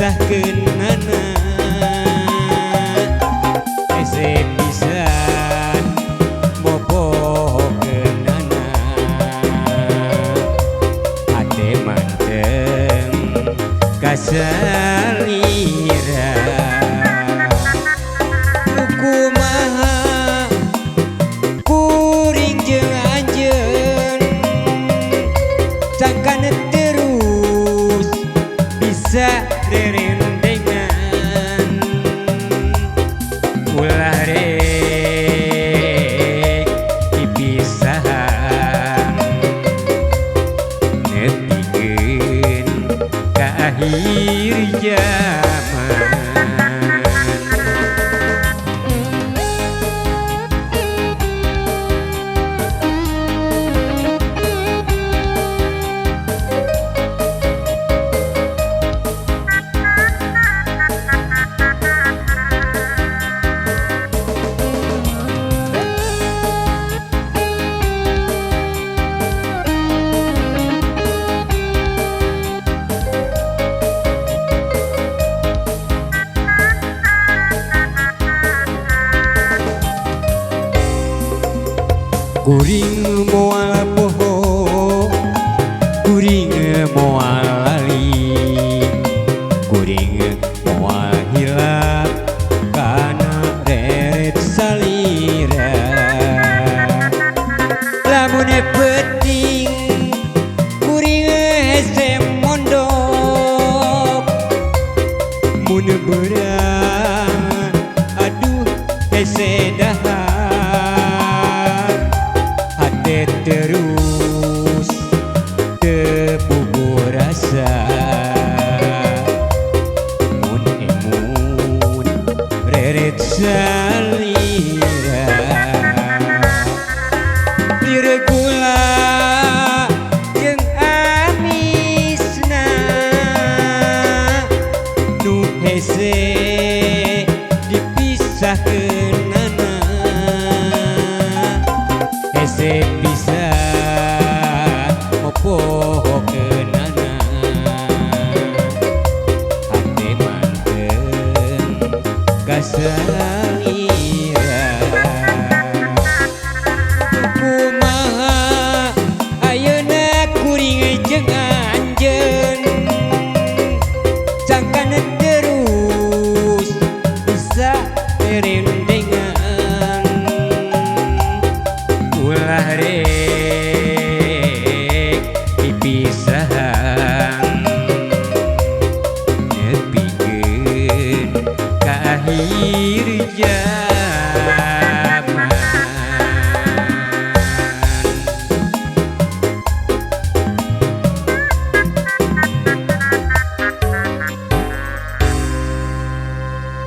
dipisahkeunana hese bisa mopohokeunana hate manteng kasalira kumaha kuring jeung anjeun sangkan terus bisa rerendengan ulah rek dipisahan nepikeun ka akhir zaman. Kuring moal poho, kuring moal lali, kuring moal hilap kana reret salira. Lamun penting kuring hese mondok, mun beurang aduh hese dahar. Terus tepuguh rasa mun emun reret salira diregula jeung amisna nu hese dipisahkeunana hese bisa mopohokeunana hate manteng kasalira kumaha ayeuna kuring jeung anjeun sangkan terus bisa rerendengan ulah rek